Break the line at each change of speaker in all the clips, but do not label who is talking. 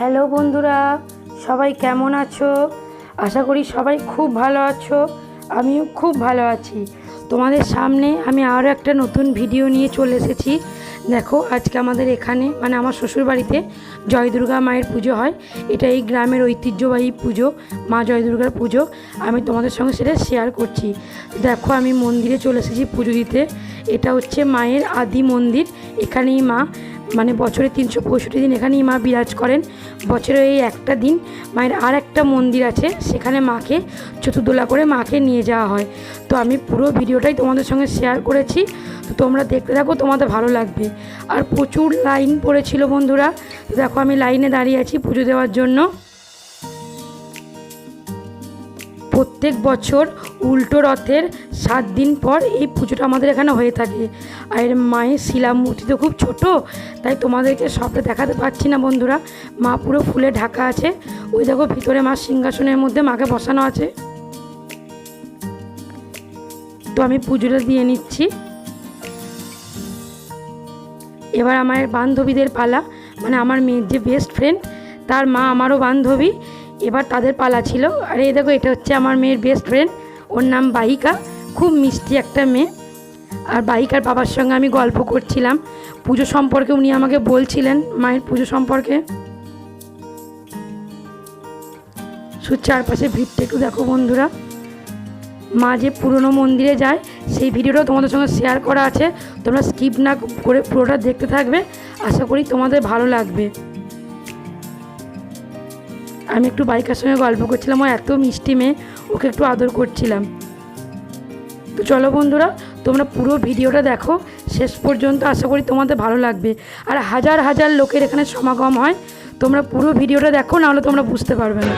Hello বন্ধুরা, সবাই কেমন আছো? আশা করি সবাই খুব ভালো আছো। আমিও খুব ভালো আছি। তোমাদের সামনে আমি আরও একটা নতুন ভিডিও নিয়ে চলে এসেছি। দেখো, আজকে আমাদের এখানে মানে আমার শ্বশুরবাড়িতে জয় দুর্গা মায়ের পুজো হয়। এটা এই গ্রামের ঐতিহ্যবাহী পুজো, মা জয় দুর্গার পুজো। আমি তোমাদের সঙ্গে সেটা শেয়ার করছি। দেখো, আমি মন্দিরে চলে এসেছি পুজো দিতে। এটা হচ্ছে মায়ের আদি মন্দির। এখানেই মা মানে বছরে 365 দিন এখানেই মা বিরাজ করেন। বছরে এই একটা দিন মায়ের আর একটা মন্দির আছে, সেখানে মাকে চতুর্দোলা করে মাকে নিয়ে যাওয়া হয়। তো আমি পুরো ভিডিওটাই তোমাদের সঙ্গে শেয়ার করেছি, তো তোমরা দেখতে থাকো, তোমাদের ভালো লাগবে। আর প্রচুর লাইন পড়েছিল বন্ধুরা। তো দেখো, আমি লাইনে দাঁড়িয়ে আছি পুজো দেওয়ার জন্য। প্রত্যেক বছর উল্টো রথের 7 দিন পর এই পুজোটা আমাদের এখানে হয়ে থাকে। আর মায়ের শিলা মূর্তি তো খুব ছোট, তাই তোমাদেরকে সবটা দেখাতে পারছি না বন্ধুরা। মা পুরো ফুলে ঢাকা আছে। ওই দেখো, ভিতরে মা সিংহাসনের মধ্যে মাকে বসানো আছে। তো আমি পুজোটা দিয়ে নিচ্ছি। এবার আমার বান্ধবীদের পালা, মানে আমার মেয়ের যে বেস্ট ফ্রেন্ড, তার মা আমারও বান্ধবী, এবার তাদের পালা ছিল। আর এই দেখো, এটা হচ্ছে আমার মেয়ের বেস্ট ফ্রেন্ড, ওর নাম বাহিকা। খুব মিষ্টি একটা মেয়ে। আর বাহিকার বাবার সঙ্গে আমি গল্প করছিলাম পুজো সম্পর্কে। উনি আমাকে বলছিলেন মায়ের পুজো সম্পর্কে। শুধু চারপাশে ভিড়টা একটু দেখো বন্ধুরা। মা যে পুরনো মন্দিরে যায় সেই ভিডিওটাও তোমাদের সঙ্গে শেয়ার করা আছে। তোমরা স্কিপ না করে পুরোটা দেখতে থাকবে, আশা করি তোমাদের ভালো লাগবে। আমি একটু বাইকার সঙ্গে গল্প করছিলাম, ও এত মিষ্টি মেয়ে, ওকে একটু আদর করছিলাম। তো চলো বন্ধুরা, তোমরা পুরো ভিডিওটা দেখো শেষ পর্যন্ত, আশা করি তোমাদের ভালো লাগবে। আর হাজার হাজার লোকের এখানে সমাগম হয়। তোমরা পুরো ভিডিওটা দেখো, নাহলে তোমরা বুঝতে পারবে না।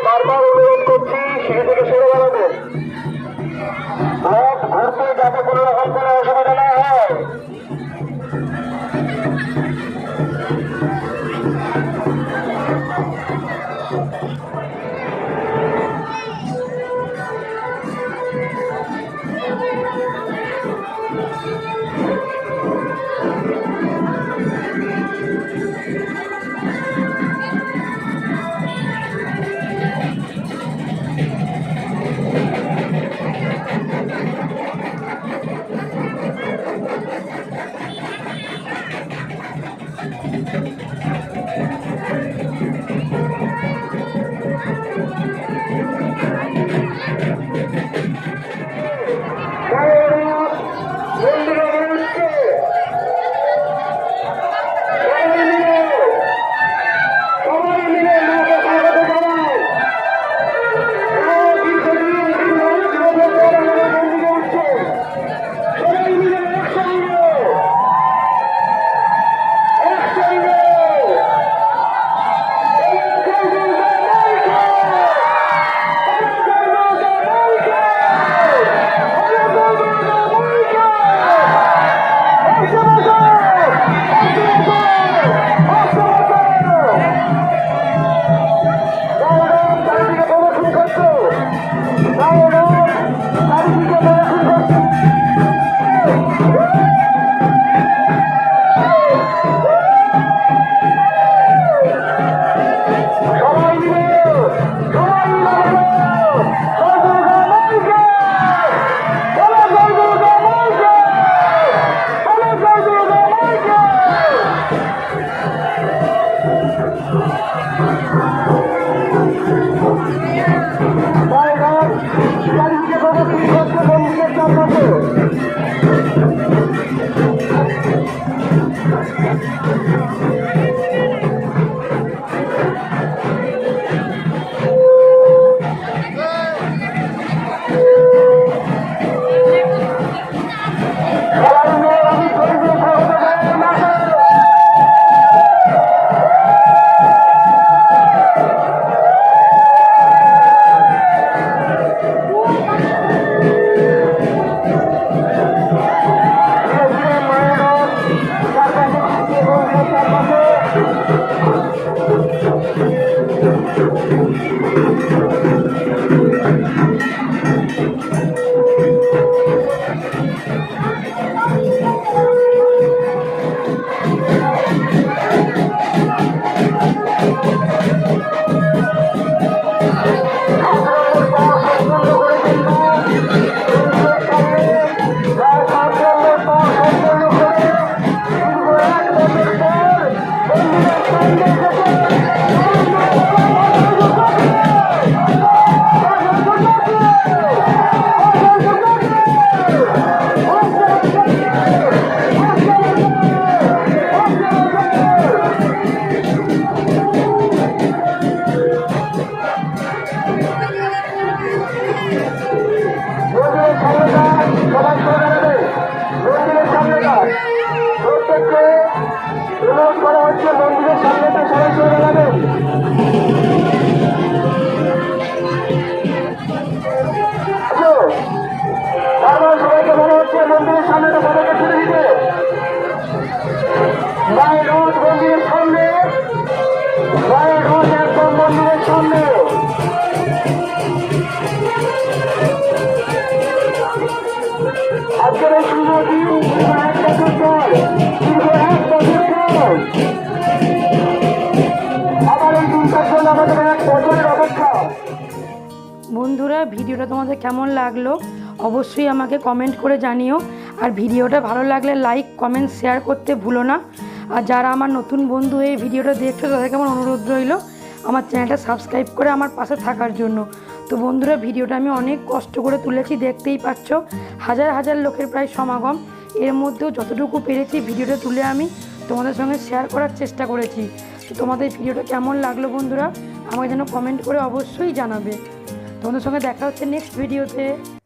বারবার অনুরোধ করছি সিঁড়ি থেকে সরে বেড়াবো রথ ঘুরতে যাতে কোনো রকম কোনো অসুবিধা না হয়।
ভিডিওটা তোমাদের কেমন লাগলো অবশ্যই আমাকে কমেন্ট করে জানিও। আর ভিডিওটা ভালো লাগলে লাইক কমেন্ট শেয়ার করতে ভুলো না। আর যারা আমার নতুন বন্ধু এই ভিডিওটা দেখছো তাদেরকে আমার অনুরোধ রইল আমার চ্যানেলটা সাবস্ক্রাইব করে আমার পাশে থাকার জন্য। তো বন্ধুরা, ভিডিওটা আমি অনেক কষ্ট করে তুলেছি, দেখতেই পাচ্ছ হাজার হাজার লোকের প্রায় সমাগম। এর মধ্যেও যতটুকু পেরেছি ভিডিওটা তুলে আমি তোমাদের সঙ্গে শেয়ার করার চেষ্টা করেছি। তো তোমাদের ভিডিওটা কেমন লাগলো বন্ধুরা আমাকে যেন কমেন্ট করে অবশ্যই জানাবে। তোমাদের সঙ্গে দেখা হচ্ছে নেক্সট ভিডিওতে।